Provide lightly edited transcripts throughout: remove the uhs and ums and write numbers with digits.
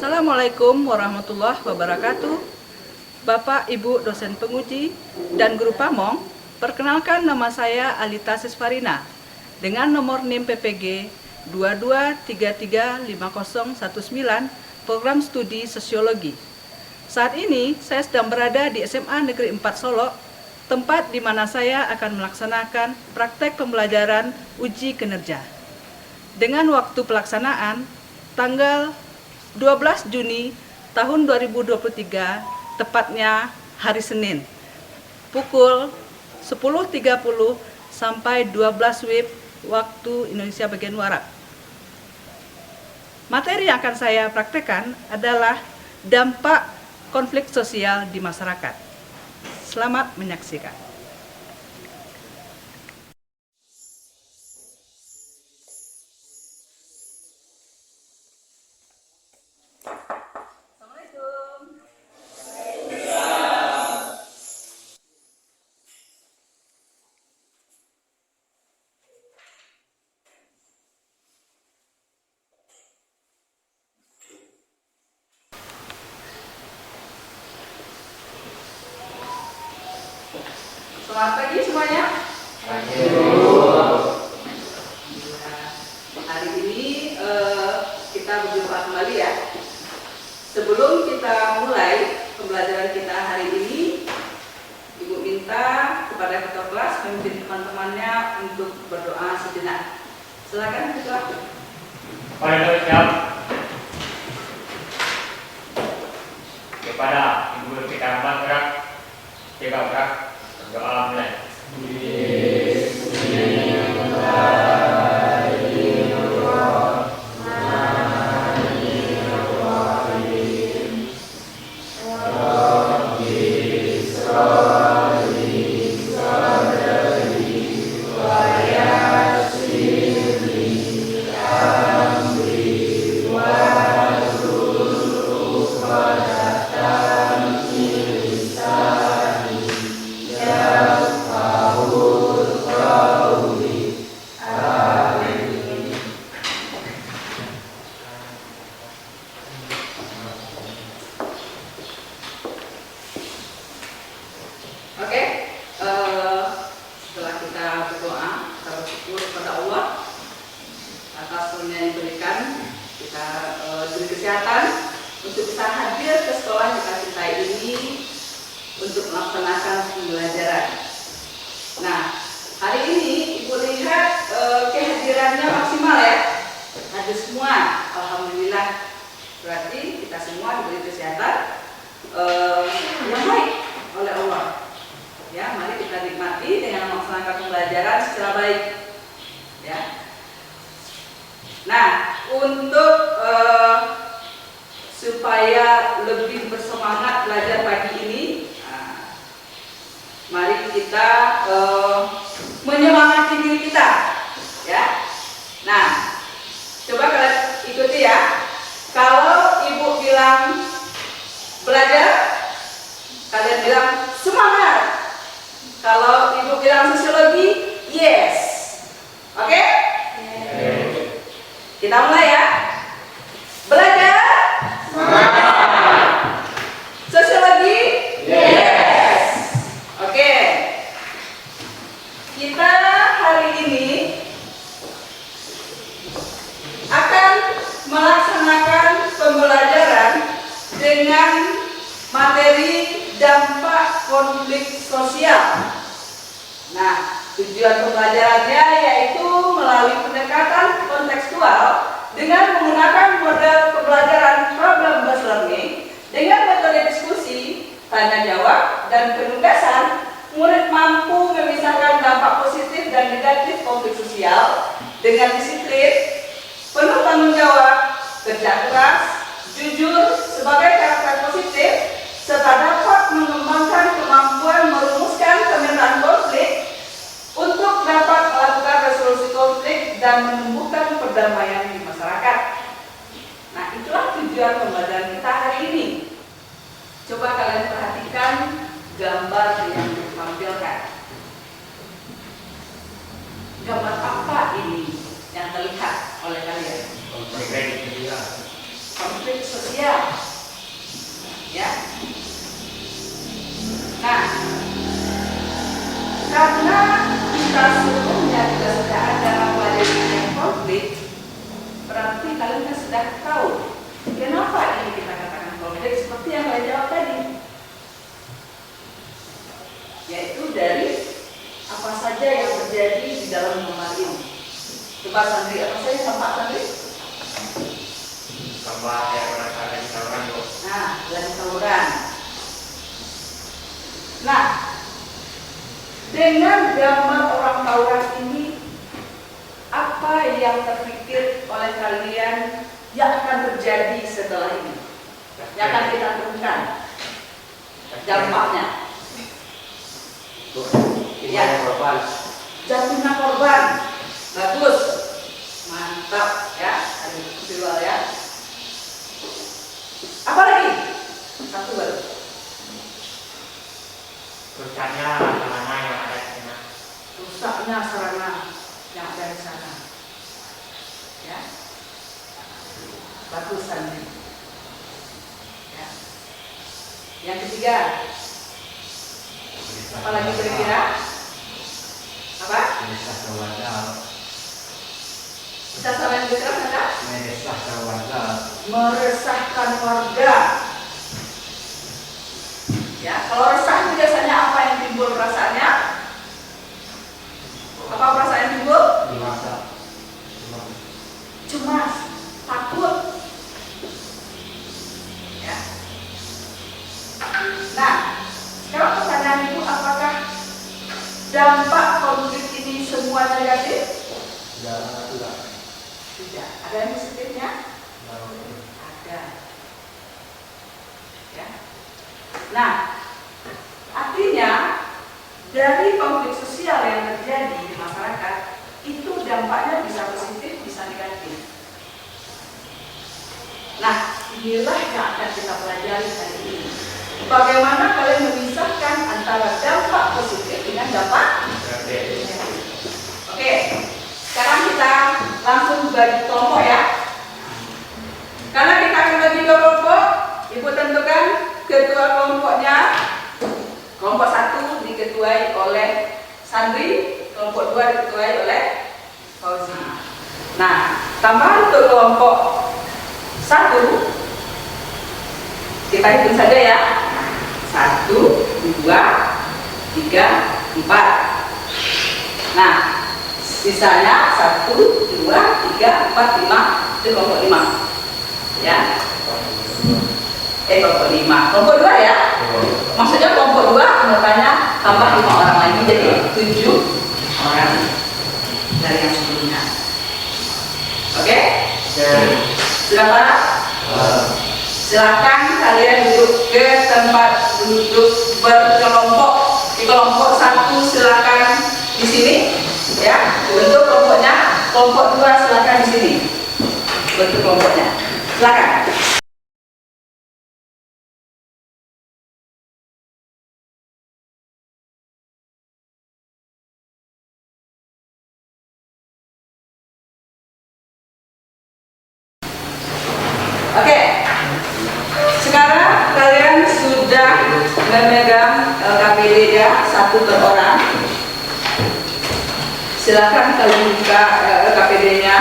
Assalamualaikum warahmatullahi wabarakatuh. Bapak, Ibu, dosen penguji, dan guru pamong, perkenalkan nama saya Alita Sisfarina dengan nomor NIM PPG 22335019 Program Studi Sosiologi. Saat ini saya sedang berada di SMA Negeri 4 Solo, tempat di mana saya akan melaksanakan praktek pembelajaran uji kinerja. Dengan waktu pelaksanaan tanggal 12 Juni tahun 2023, tepatnya hari Senin, pukul 10.30 sampai 12 WIB waktu Indonesia bagian Barat. Materi yang akan saya praktekkan adalah dampak konflik sosial di masyarakat. Selamat menyaksikan. Selamat pagi semuanya. Hari ini kita berjumpa kembali ya. Sebelum kita mulai pembelajaran kita hari ini, Ibu minta kepada ketua kelas memimpin teman-temannya untuk berdoa sejenak. Silakan ketua. Mari siap. Kepada Ibu kita bergerak, tiga gerak. Doa mulai. Setelah kita berdoa, kita bersyukur kepada Allah atas karunia yang diberikan, kita diberi kesehatan untuk bisa hadir ke sekolah kita cintai ini untuk melaksanakan pembelajaran. Nah, hari ini Ibu lihat kehadirannya maksimal ya, hadir semua, alhamdulillah. Berarti kita semua diberi kesehatan yang baik oleh Allah. Ya, mari kita nikmati dengan melaksanakan pembelajaran secara baik. Ya. Nah, untuk supaya lebih bersemangat belajar pagi ini, mari kita menyemangati diri kita. Ya. Nah, coba kalian ikuti ya. Kalau Ibu bilang belajar, kalian bilang semangat. Kalau Ibu bilang sosiologi, yes. Oke? Kita mulai ya. Belajar. Semangat. Sosiologi, yes. Oke. Kita hari ini akan melaksanakan pembelajaran dengan materi dampak konflik sosial. Nah, tujuan pembelajarannya yaitu melalui pendekatan kontekstual dengan menggunakan model pembelajaran problem-based learning dengan metode diskusi, tanya jawab, dan penugasan. Murid mampu memisahkan dampak positif dan negatif konflik sosial dengan disiplin, penuh tanggung jawab, kerja keras, jujur sebagai karakter positif, serta dapat mengembangkan kemampuan merumuskan pemetaan konflik untuk dapat melakukan resolusi konflik dan menumbuhkan perdamaian di masyarakat. Nah, itulah tujuan pembelajaran kita hari ini. Coba kalian perhatikan gambar yang ditampilkan. Gambar apa ini yang terlihat oleh kalian? Konflik sosial. Coba Sandri, apa saja dampak Sandri? Tambah ya orang lagi tawuran kok. Nah, lagi tawuran. Nah, dengan gambar orang tawuran ini, apa yang terpikir oleh kalian yang akan terjadi setelah ini? Yang akan kita temukan dampaknya. Ya, korban. Jatuhnya korban. Bagus. Mantap ya. Aduh, visual ya. Apa lagi? Satu baru. Rusaknya mana yang ada di sana? Rusaknya sarana yang ada di sana. Ya. Bagus Sandri. Ya. Yang ketiga. Apalagi kira-kira? Apa? Meresahkan warga. Bisa sampai kira-kira ada? Meresahkan warga. Meresahkan warga. Ya, kalau resah itu biasanya apa yang timbul perasaannya? Apa perasaan yang timbul? Dimasa. Cemas, takut. Ya. Nah, sekarang pertanyaan itu apakah dampak konflik ini semua negatif? Tidak. Tidak. Ada yang positifnya? Ada. Ya. Nah, artinya dari konflik sosial yang terjadi di masyarakat itu dampaknya bisa positif, bisa negatif. Nah, inilah yang akan kita pelajari hari ini. Bagaimana kalian memisahkan antara dampak positif dengan dampak negatif. Oke, sekarang kita langsung bagi kelompok ya. Karena kita akan bagi kelompok, Ibu tentukan ketua kelompoknya. Kelompok 1 diketuai oleh Sandri, kelompok 2 diketuai oleh Fauzi. Nah, tambahan untuk kelompok 1 kita hitung saja ya. 1, 2, 3, 4. Nah, sisanya 1, 2, 3, 4, 5. Itu kelompok 5. Ya. Kelompok 5. Kelompok 2 ya. Maksudnya kelompok 2 anggotanya tambah 5 orang lagi jadi 7 orang dari yang sebelumnya. Oke? Sudah paham? Silakan kalian duduk ke tempat duduk berkelompok. Di kelompok 1 silakan di sini, ya. Untuk kelompoknya, kelompok 2 silakan di sini. Bentuk kelompoknya. Silakan. Oke. Sekarang kalian sudah memegang LKPD-nya 1 per orang. Silakan kalian buka LKPD-nya.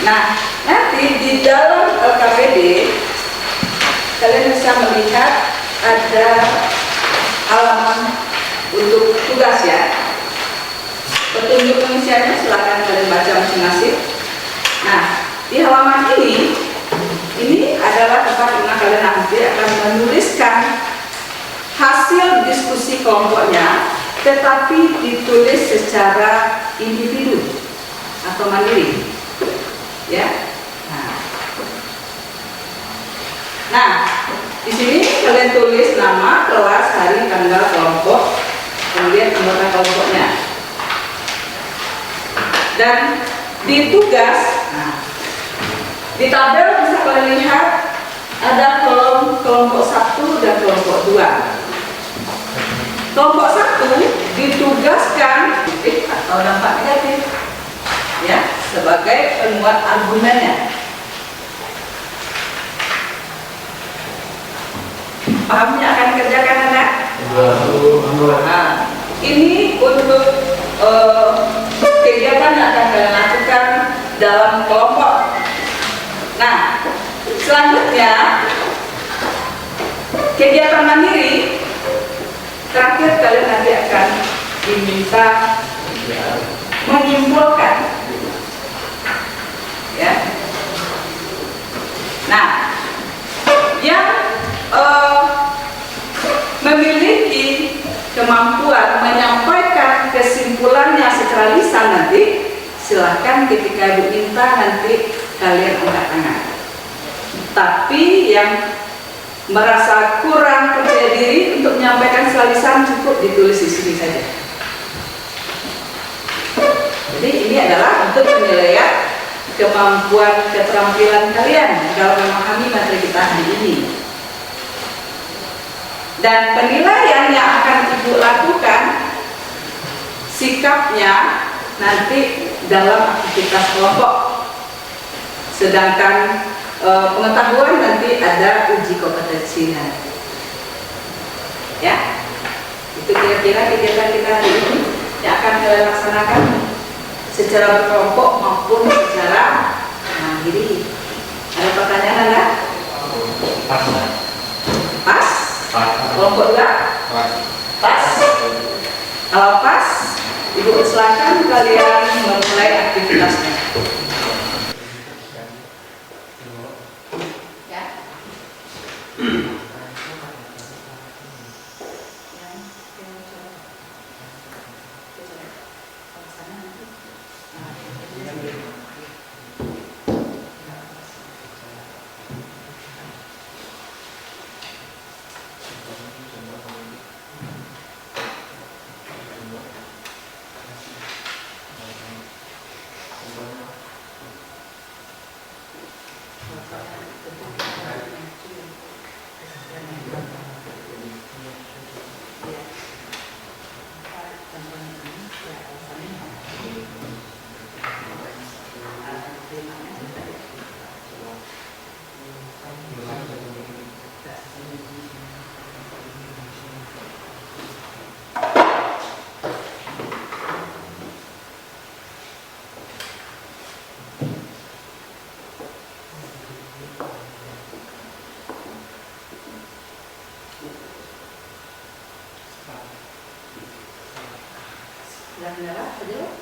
Nah, nanti di dalam LKPD kalian bisa melihat ada halaman untuk tugas ya. Petunjuk pengisiannya silakan kalian baca masing-masing. Nah, di halaman ini adalah tempat di mana kalian nanti akan menuliskan hasil diskusi kelompoknya, tetapi ditulis secara individu atau mandiri, ya. Nah, di sini kalian tulis nama, kelas, hari, tanggal, kelompok, kemudian anggota kelompoknya, dan di tugas. Di tabel bisa kalian lihat ada kolom kelompok 1 dan kelompok 2. Kelompok 1 ditugaskan atau dampak negatif, ya, sebagai penguat argumennya. Pahamnya akan dikerjakan anak? Nah, ini untuk kegiatan yang akan kalian lakukan dalam kelompok. Nah, selanjutnya kegiatan mandiri. Terakhir kalian nanti akan diminta menyimpulkan secara lisan nanti, silahkan ketika Ibu minta nanti kalian angkat tangan. Tapi yang merasa kurang percaya diri untuk menyampaikan secara lisan cukup ditulis di sini saja. Jadi ini adalah untuk penilaian kemampuan keterampilan kalian dalam memahami materi kita hari ini. Dan penilaian yang akan Ibu lakukan sikapnya nanti dalam aktivitas kelompok. Sedangkan pengetahuan nanti ada uji kompetensinya. Ya, itu kira-kira kegiatan kita hari ini yang akan kalian laksanakan secara berkelompok maupun secara mandiri. Ada pertanyaan Anda? Pas. Pas? Pas. Kelompok juga? Pas. Pas? Kalau pas, Ibu silakan kalian memulai aktivitasnya. Ya. Sudah menyerah saja?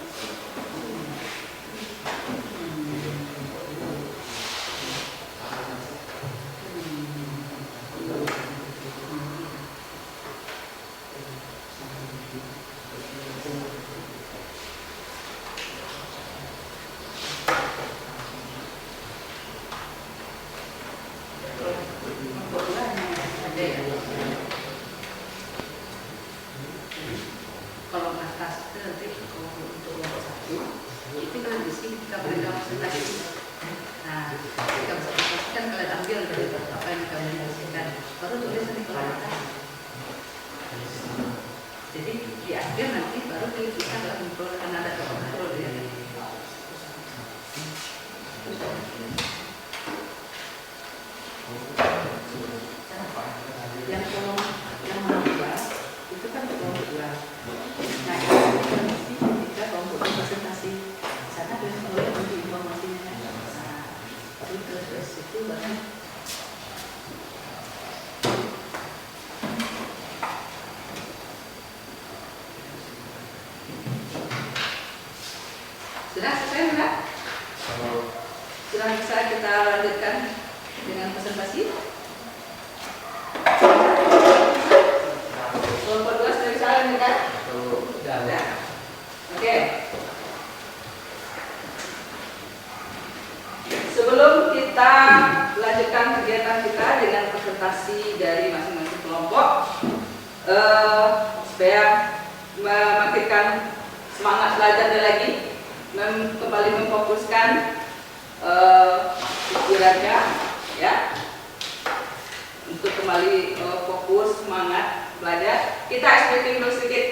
Kalau atas nanti untuk kelompok satu itu kan di sini kita berikan presentasi. Nah, kita bisa pastikan kalian ambil dari apa yang kalian presentasikan, baru tulis di kelompok atas. Jadi di akhir nanti baru kita akan ada kontrol ya. Yang kolom yang menambah itu kan kelompok dua. Nah, kita kelompok presentasi sana dan mulai untuk informasinya. Nah, terus itu baru sudah selesai enggak? Sudah bisa kita lanjutkan dengan presentasi? Kelompok dua sudah bisa lanjutkan? Sudah. Oke. Sebelum kita lanjutkan kegiatan kita dengan presentasi dari masing-masing kelompok, supaya membangkitkan semangat belajarnya lagi, kembali memfokuskan pikirannya, ya, untuk kembali fokus semangat belajar. Kita ice breaking dulu sedikit,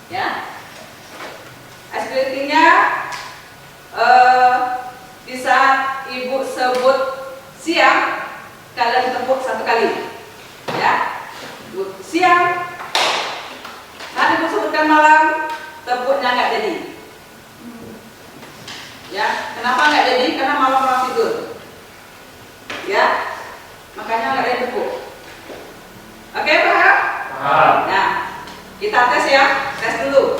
ya. Ice breakingnya di saat Ibu sebut siang, kalian tepuk satu kali, ya. Ibu siang, nanti Ibu sebutkan malam, tepuknya nggak jadi. Ya, kenapa nggak jadi? Karena malam orang tidur. Ya, makanya nggak ada yang tepuk. Oke, paham? Paham. Nah, kita tes ya, tes dulu.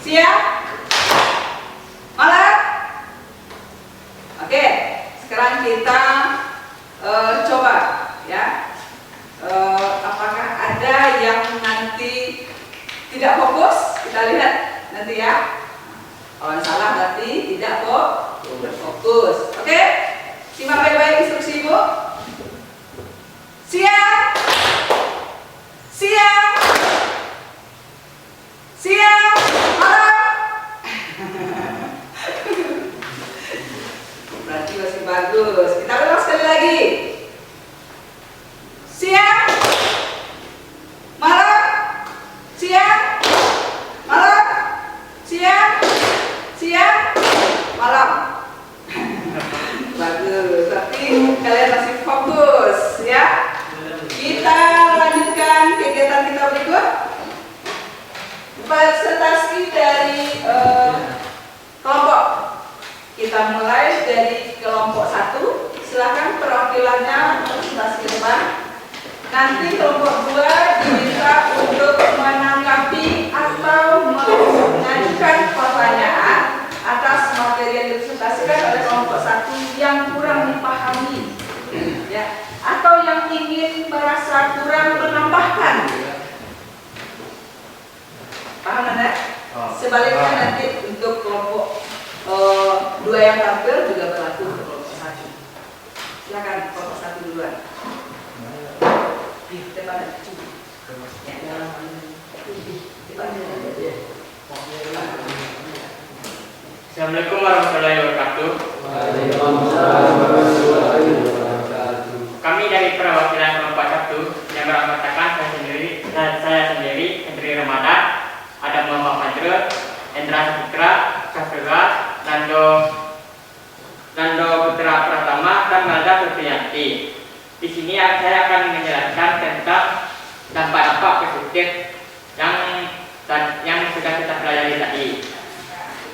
Siap? Malam? Oke, sekarang kita coba ya. Apakah ada yang nanti tidak fokus? Kita lihat. nanti ya. Kalau salah berarti tidak kok fokus. Oke? Simak baik-baik instruksi Ibu. Siang. Siang. Siang. Malam. Berarti masih bagus. Kita ulang sekali lagi. Siang. Malam. Siang. Malam. Siang. Siang. Malam. Bagus. Tapi kalian masih fokus ya. Kita lanjutkan kegiatan kita berikut. Presentasi dari kelompok. Kita mulai dari kelompok 1. Silakan perwakilannya presentasi ke depan. Nanti kelompok 2 diminta untuk menanggapi atau mengajukan pertanyaan atas materi yang dipresentasikan oleh kelompok 1 yang kurang dipahami, ya, atau yang ingin merasa kurang menambahkan. Paham Anda? Sebaliknya nanti untuk kelompok 2 yang tampil juga berlaku untuk kelompok 1. Silakan kelompok 1 duluan. Di depan ada. Assalamualaikum warahmatullahi wabarakatuh. Kami dari perwakilan kelompok 1 yang beranggotakan saya sendiri, Hendri Ramadan, ada Muhammad Fajrul, Endra Sapitra, Syafrila, Nando Putra Pratama, dan Malda Supriyanti. Di sini saya akan menjelaskan tentang dampak-dampak positif yang sudah kita pelajari tadi.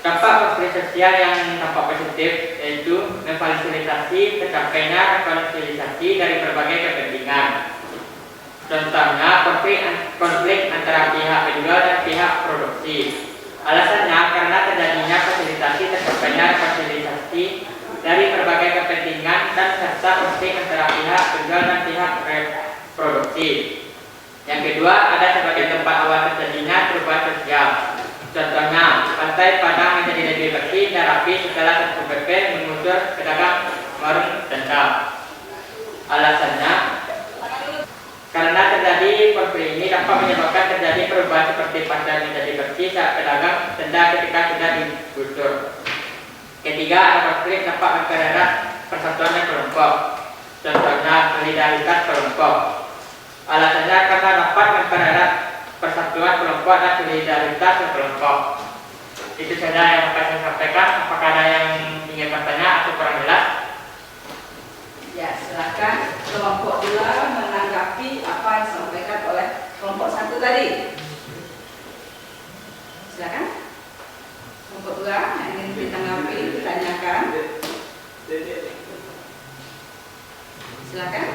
Dampak konflik sosial yang dampak positif yaitu memfasilitasi tercapainya rekonsiliasi dari berbagai kepentingan. Contohnya konflik antara pihak penjual dan pihak produksi. Alasannya karena terjadinya fasilitasi tercapainya rekonsiliasi dari berbagai kepentingan dan serta konflik antara pihak penjual dan pihak produksi. Yang kedua, ada sebagai tempat awal terjadinya perubahan sosial. Contohnya, pantai Padang menjadi lebih bersih dan rapi setelah Satpol PP mengusir pedagang warung tenda. Alasannya, karena terjadi konflik ini dapat menyebabkan terjadi perubahan seperti pasar menjadi bersih saat pedagang tenda ketika sudah digusur. Ketiga, ada konflik dapat mempererat persatuan dan kelompok. Contohnya, solidaritas kelompok. Alasannya karena dapat mempererat persatuan kelompok dan solidaritas kelompok. Itu saja yang akan saya sampaikan. Apakah ada yang ingin bertanya atau kurang jelas? Ya, silakan kelompok 2 menanggapi apa yang disampaikan oleh kelompok 1 tadi. Silakan. Kelompok 2 yang ingin ditanggapi, ditanyakan. Silakan.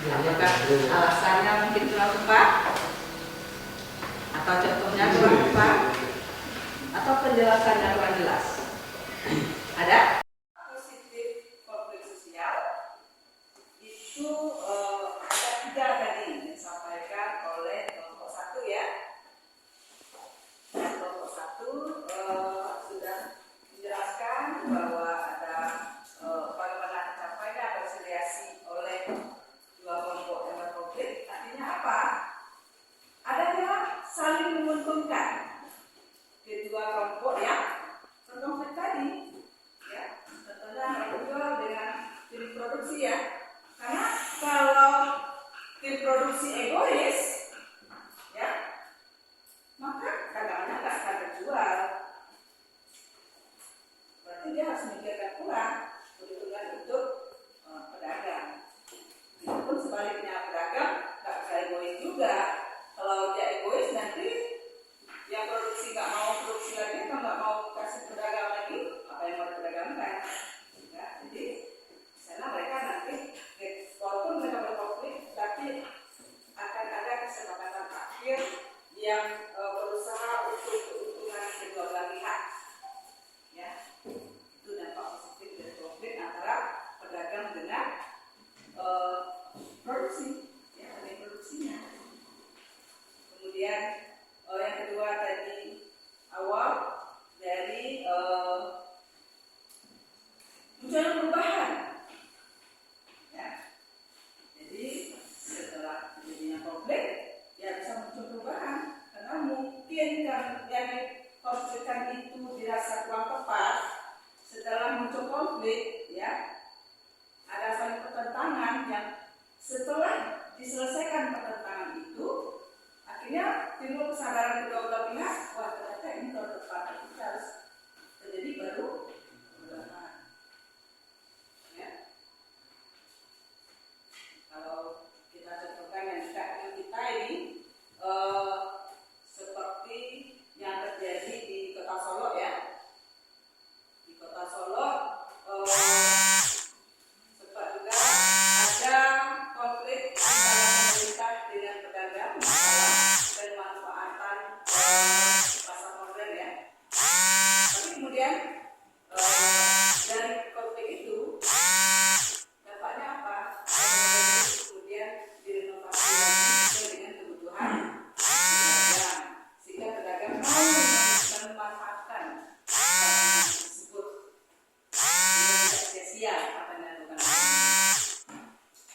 Nah, apakah alasannya mungkin kurang tepat? Atau contohnya kurang tepat? Atau penjelasannya kurang jelas? Ada? Positif konflik sosial itu ada 3 tadi yang disampaikan oleh kelompok 1 ya. Dan kelompok 1 sudah menjelaskan bahwa ada bagaimana tercapainya rekonsiliasi oleh 2 kelompok yang berkonflik. Artinya apa? Adanya saling menguntungkan kedua kelompok yang berkonflik tadi, ya. Contohnya penjual dengan tim produksi ya. Karena kalau tim produksi egois, ya, maka dagangannya nggak akan terjual. Berarti dia harus memikirkan pula keuntungan untuk pedagang. Itu sebaliknya pedagang nggak bisa egois juga. Kalau dia egois nanti yang produksi nggak mau produksi lagi, atau nggak mau kasih pedagang lagi, apa yang mau diperdagangkan? Ya, jadi sana mereka nanti walaupun mereka berkonflik, tapi akan ada kesepakatan akhir yang berusaha untuk keuntungan kedua belah pihak. Ya, itu dampak positif dari konflik antara pedagang dengan yang setelah diselesaikan pertentangan itu, akhirnya timbul kesadaran kedua belah pihak, wah ternyata ini kalau terpatah kita harus terjadi baru perubahan. Ya. Kalau kita contohkan yang dekat dengan kita ini, seperti yang terjadi di Kota Solo ya. Di Kota Solo sempat juga ada konflik antara pemerintah dengan pedagang masalah pemanfaatan pasar modern ya. Tapi kemudian dari konflik itu dampaknya apa? Kemudian direnovasi lagi sesuai dengan kebutuhan pedagang, sehingga pedagang mau memanfaatkan bangunan tersebut sehingga tidak sia-sia apa yang dilakukan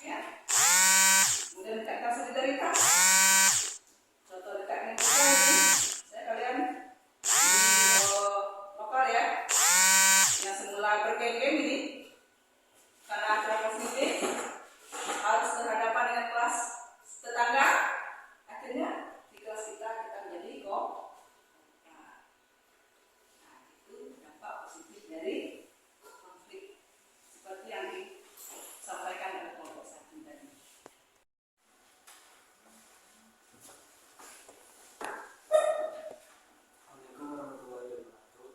ya. Kemudian dekat solidaritas, contoh dekat dengan kita ini, saya kalian di lokal ya, yang semula bergeng-geng ini karena acara positif harus berhadapan dengan kelas tetangga, akhirnya di kelas kita menjadi kok. Nah, itu dampak positif dari konflik seperti yang disampaikan oleh kelompok satu tadi. Assalamualaikum warahmatullahi wabarakatuh.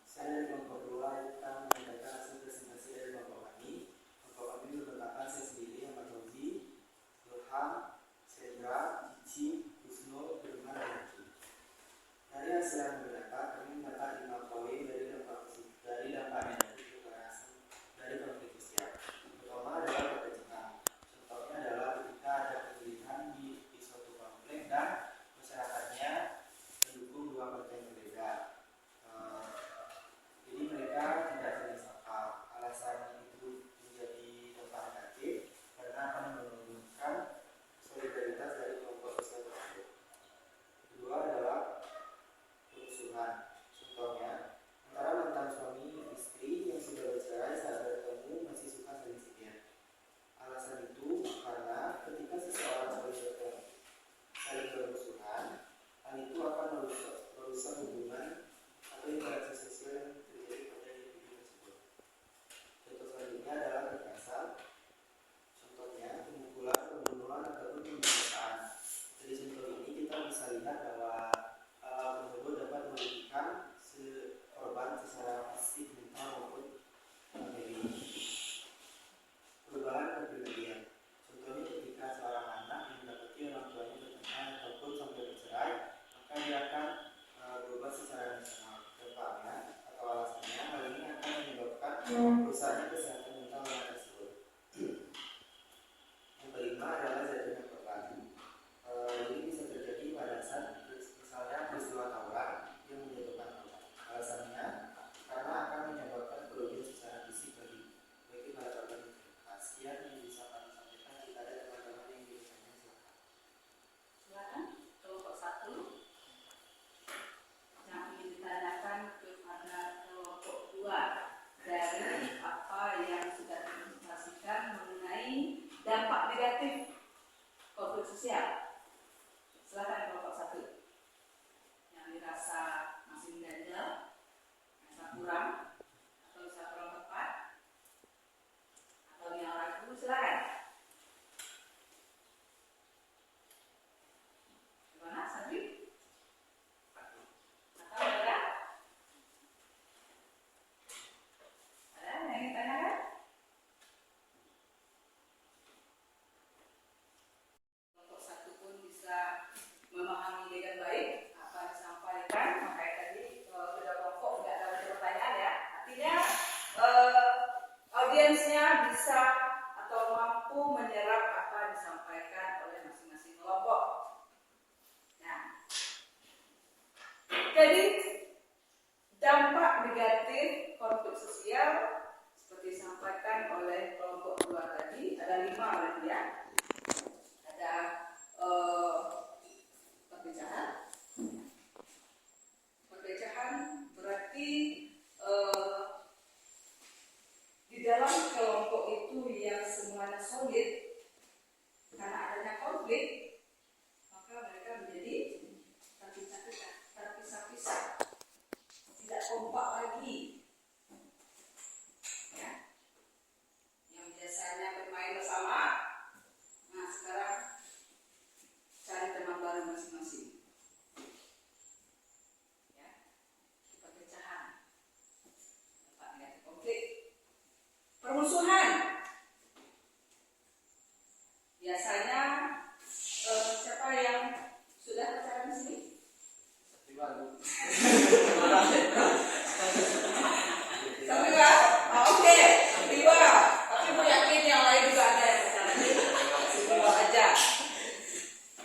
Saya dari kelompok 2 kita menyampaikan hasil presentasi dari kelompok kami. Kelompok kami berbentangan saya sendiri, Ahmad Fauzi, Ilham, Sendra, Cici, Husnul, Firman, dan Haki. Dari hasil yang berdapat, kami mendapat 5 poin dari dampak negatif kekerasan dari konflik sosial. Pertama adalah perpecahan. Contohnya adalah ketika ada perselisihan di suatu konflik dan masyarakatnya mendukung dua partai yang berbeda. Jadi mereka tidak saling sapa. Alasan itu menjadi dampak negatif karena akan menurunkan solidaritas dari kelompok sosial tersebut. Kedua adalah permusuhan. Contohnya antara mantan suami istri yang sudah bercerai saat bertemu masih suka saling sekian. Alasan itu karena ketika seseorang saling bermusuhan, hal itu akan merusak hubungan atau interaksi sosial yang terjadi pada individu tersebut. Contoh selanjutnya adalah kekerasan. Contohnya pemukulan, pembunuhan, ataupun pemerkosaan. Dari contoh ini kita bisa lihat bahwa tersebut dapat merugikan korban secara fisik, mental maupun materi. Perubahan kepribadian. Contohnya ketika seorang anak mendapati orang tuanya bertengkar ataupun sampai bercerai, maka dia akan berubah secara nasional. Dampaknya atau alasannya, hal ini akan menyebabkan rusaknya kesehatan mental anak tersebut. Yang kelima adalah jatuhnya korban. Ini bisa terjadi pada saat misalnya peristiwa tawuran yang menjatuhkan korban. Alasannya karena akan menyebabkan kerugian secara fisik bagi para korban itu. Sekian yang bisa kami sampaikan. Jika ada teman-teman yang ingin bertanya, silakan. Silakan kelompok 1 yang ingin ditanyakan kepada kelompok 2 dari apa yang sudah dipresentasikan mengenai dampak negatif konflik sosial. Silakan kelompok 1 yang dirasa masih mengganjal, merasa kurang, atau bisa kurang tepat, atau yang ragu, silakan. Gimana, Sadri? Atau ada? Ada yang ingin tanyakan? Kelompok 1 pun bisa memahami dengan baik apa yang disampaikan. Makanya tadi kedua kelompok tidak ada pertanyaan ya. Artinya audiensnya bisa atau mampu menyerap apa yang disampaikan oleh masing-masing kelompok. Nah, jadi dampak negatif konflik sosial seperti disampaikan oleh kelompok 2 tadi ada 5 berarti ya. Ada perpecahan berarti dalam kelompok itu yang semuanya solid, karena adanya konflik, maka mereka menjadi terpisah-pisah, tidak kompak lagi. Ya. Yang biasanya bermain bersama, nah sekarang cari teman baru masing-masing. Ya. Perpecahan, tempat negatif konflik, permusuhan. Biasanya siapa yang sudah pacaran di sini? Sapiwa. Oke, Sapiwa. Tapi mau yakin yang lain juga ada yang pacaran. Sapiwa aja.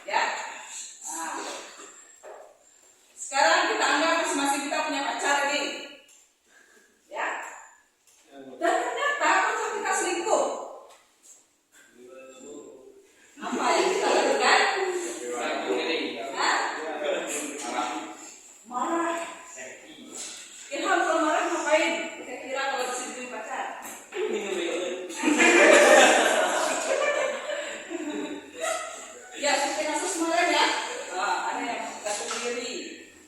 Ya. Nah. Sekarang kita anggap masing-masing kita punya pacar ini. Ya. Dan ternyata pacar kita selingkuh. Apa yang kita lakukan? Hah? Marah. Ilham kalau marah ngapain? Kira-kira kalau diselingkuhin pacar? Ya, seperti kasus kemarin ya. Ada yang gantung diri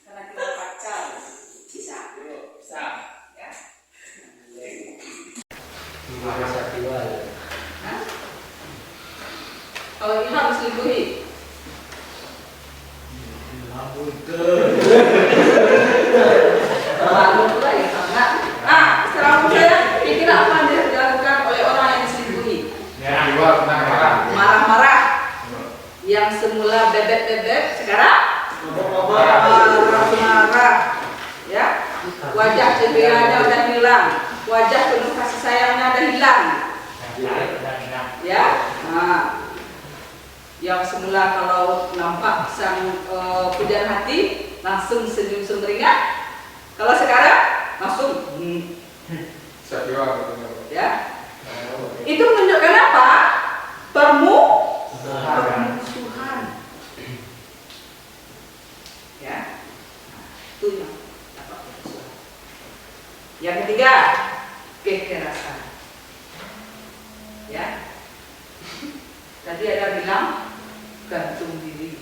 karena kita pacar. Bisa? Bisa. Ya. Hah? Kalau Ilham diselingkuhi? Lalu pula ya enggak. Nah, setelah saya kira apa yang dilakukan oleh orang yang diselingkuhi? Marah-marah. Yang semula bebek-bebek sekarang marah-marah. Ya, wajah cerianya udah hilang, wajah penuh kasih sayangnya udah hilang. Ya, nah, yang semula kalau nampak sang pujaan hati langsung senyum sumringah. Kalau sekarang langsung ya. Itu menunjukkan apa? Permusuhan. Ya. Itu yang dapat permusuhan. Yang ketiga, kekerasan. Ya. Tadi ada bilang gantung diri.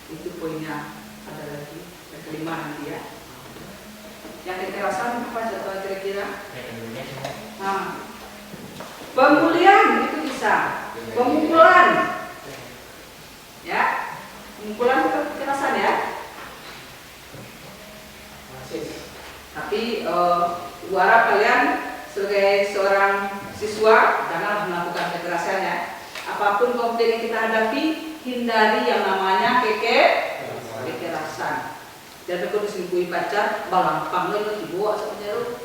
Itu poinnya. Ada lagi yang kelima nanti ya. Yang kekerasan apa contoh kira-kira? Nah, pemulihan itu bisa, pemukulan, ya, pemukulan itu kekerasan ya. Tapi gua harap kalian sebagai seorang siswa jangan melakukan kekerasan ya. Apapun konflik yang kita hadapi, hindari yang namanya kekerasan. Dan kalau diselingkuhi pacar, balampang itu dibawa sama jarum.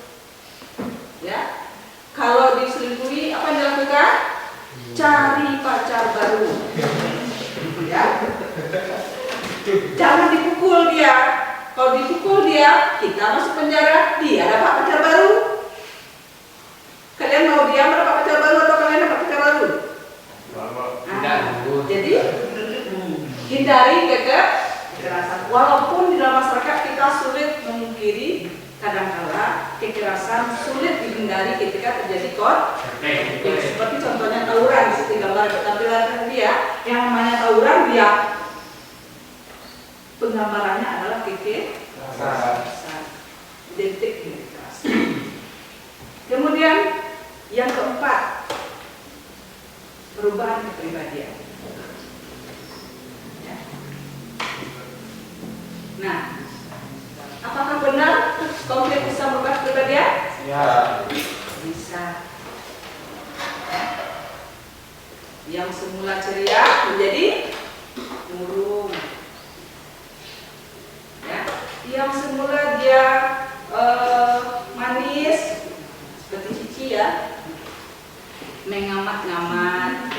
Ya, kalau diselingkuhi apa yang dilakukan? Cari pacar baru. Ya, jangan dipukul dia. Kalau dipukul dia, kita masuk penjara. Dia dapat pacar baru. Kalian mau dia mendapat pacar baru atau kalian dapat pacar baru? Jadi hindari kekerasan. Walaupun di dalam masyarakat kita sulit memungkiri, kadang-kala kekerasan sulit dihindari ketika terjadi konflik. Seperti contohnya tawuran, seperti gambar tampilan dia, yang namanya tawuran dia penggambarannya adalah kekerasan, identik dengan kekerasan. Kemudian yang keempat, perubahan kepribadian. Ya. Nah, apakah benar konflik bisa merubah kepribadian? Ya. Bisa. Ya. Yang semula ceria menjadi murung. Ya. Yang semula dia manis seperti Cici ya, mengamat-ngamat.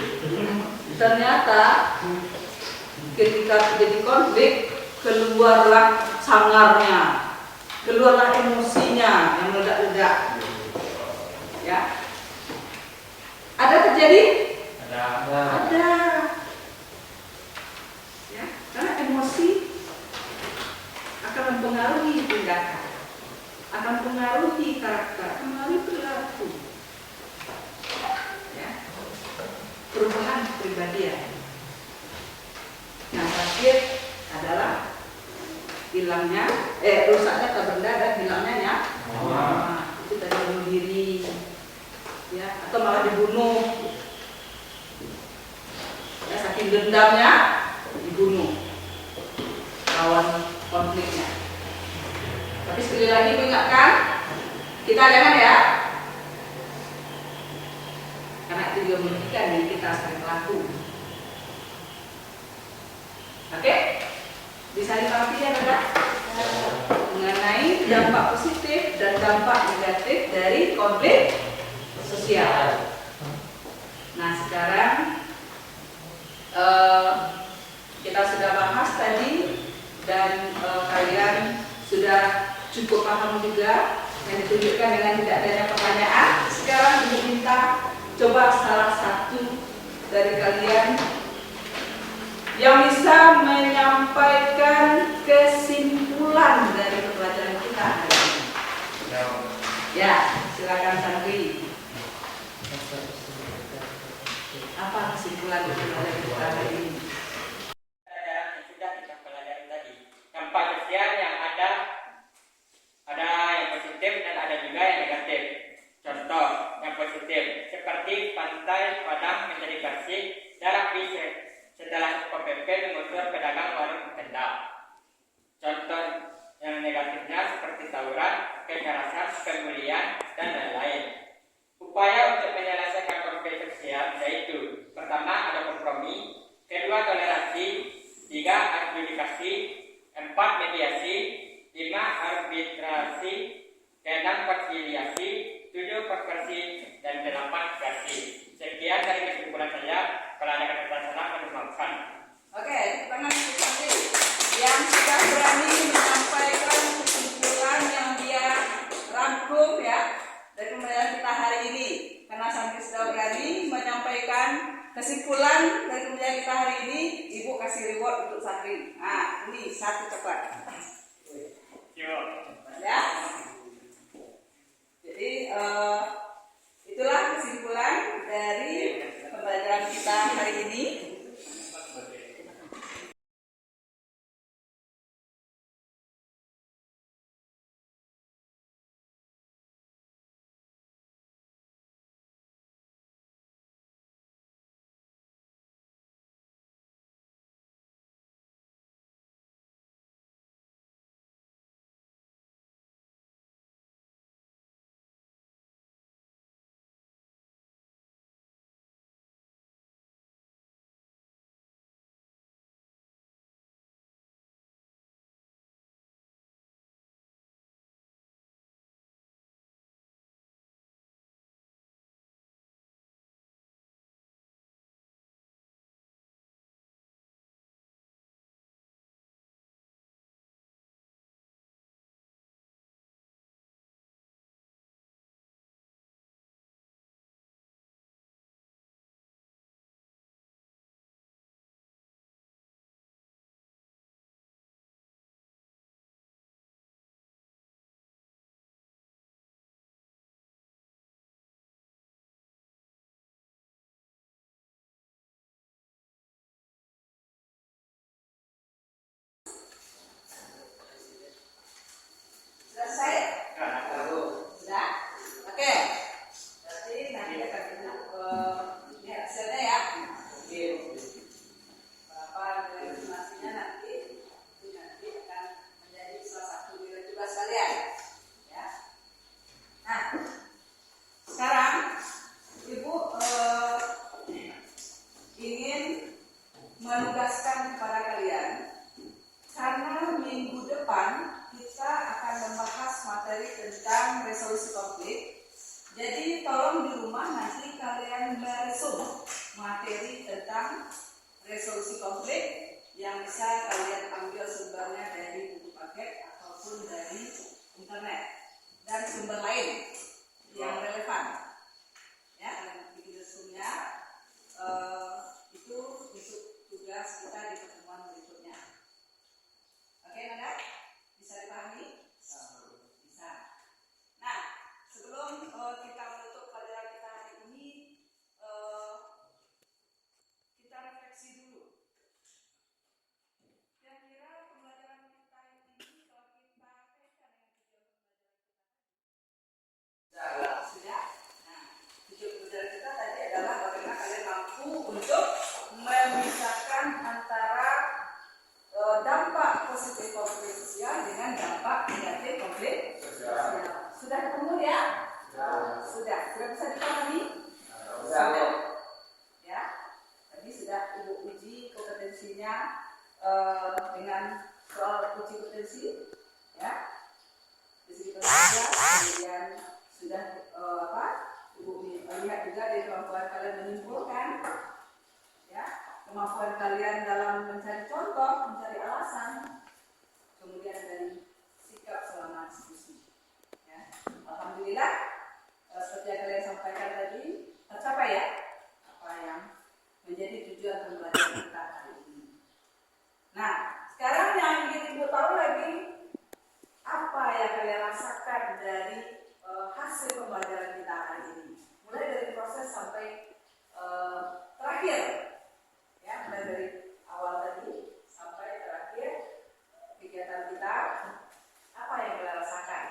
Ternyata ketika terjadi konflik, keluarlah sangarnya, keluarlah emosinya yang meledak-ledak. Ya, ada terjadi? Ada. Ya, karena emosi akan mempengaruhi tindakan, akan mempengaruhi karakter, mempengaruhi perilaku. kepribadian. Nah, terakhir adalah rusaknya atau benda dan hilangnya nyawa. Itu tadi bunuh diri, ya, atau malah dibunuh. Ya, saking dendamnya dibunuh lawan konfliknya. Tapi sekali lagi mengingatkan, kita jangan ya, karena itu juga merugikan diri kita sebagai pelaku. Oke, bisa dipahami ya Bapak? Mengenai dampak positif dan dampak negatif dari konflik sosial. Nah, sekarang kita sudah bahas tadi dan kalian sudah cukup paham juga yang ditunjukkan dengan tidak adanya pertanyaan. Sekarang Ibu minta coba salah satu dari kalian yang bisa menyampaikan kesimpulan dari pembelajaran kita hari ini. Ya, silakan Sandri. Apa kesimpulan dari pembelajaran kita hari ini? Pelajaran yang sudah kita pelajari tadi, dampak sosial yang ada yang positif dan ada juga yang negatif. Contoh yang positif seperti pantai Padang menjadi bersih dan rapi setelah Satpol PP mengusir pedagang warung tenda. Contoh yang negatifnya seperti tawuran, kekerasan, pembulian, dan lain-lain. Upaya untuk menyelesaikan konflik sosial yaitu pertama ada kompromi, kedua toleransi, tiga adjudikasi, empat mediasi, lima arbitrasi, keenam konsiliasi, tujuh konversi, dan delapan versi. Sekian dari kesimpulan saya. Kalau ada kata-kata salah, kami maafkan. Oke, tangan Sandri yang sudah berani menyampaikan kesimpulan yang dia rangkum ya dari pembelajaran kita hari ini. Karena Sandri sudah berani menyampaikan kesimpulan dari pembelajaran kita hari ini, Ibu kasih reward untuk Sandri. Nah, ini satu cepat. Ya. Jadi itulah kesimpulan dari pembelajaran kita hari ini. Selesai? Sudah? Oke. Berarti nanti akan kita ini hasilnya ya. Oke. Berapa estimasinya nanti? Itu nanti akan menjadi salah satu nilai tugas kalian. Ya. Nah, sekarang Ibu ingin menugaskan kepada kalian karena minggu depan kita akan membahas materi tentang resolusi konflik. Jadi tolong di rumah nanti kalian meresum materi tentang resolusi konflik yang bisa kalian ambil sumbernya dari buku paket ataupun dari internet dan sumber lain yang relevan. Ya, kalian bikin resumnya. Itu untuk tugas kita di pertemuan berikutnya. Oke, Nanda? Bisa dipahami? Bisa. Nah, sebelum kita menutup pelajaran kita hari ini, kita sudah bisa dipahami? Sudah. Ya, tadi sudah Ibu uji kompetensinya dengan soal uji kompetensi, ya. Disiplin kerja, kemudian sudah Ibu lihat juga dari kemampuan kalian menyimpulkan, ya, kemampuan kalian dalam mencari contoh, mencari alasan, kemudian dari sikap selama diskusi. Ya. Alhamdulillah, seperti yang kalian sampaikan tadi tercapai ya apa yang menjadi tujuan pembelajaran kita hari ini. Nah, sekarang yang ingin Ibu tahu lagi, apa yang kalian rasakan dari hasil pembelajaran kita hari ini, mulai dari proses sampai terakhir, ya, mulai dari awal tadi sampai terakhir kegiatan kita, apa yang kalian rasakan.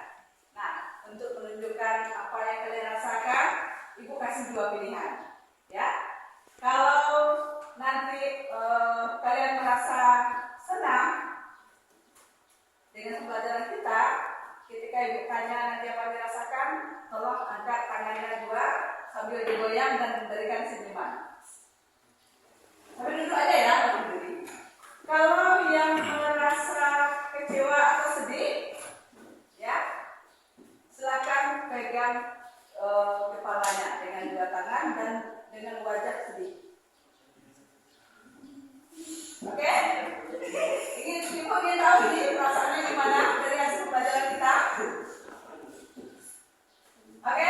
Nah, untuk menunjukkan apa yang kalian rasakan, Ibu kasih dua pilihan, ya. Kalau nanti kalian merasa senang dengan pembelajaran kita, ketika Ibu tanya nanti apa yang dirasakan, tolong angkat tangannya dua sambil digoyang dan memberikan senyuman. Sambil duduk aja ya, berdiri. Kalau yang merasa kecewa atau sedih, ya, silakan pegang kepalanya dengan dua tangan dan dengan wajah sedih. Oke? Ibu ingin tahu ini perasaannya gimana dari hasil pembelajaran kita? Oke?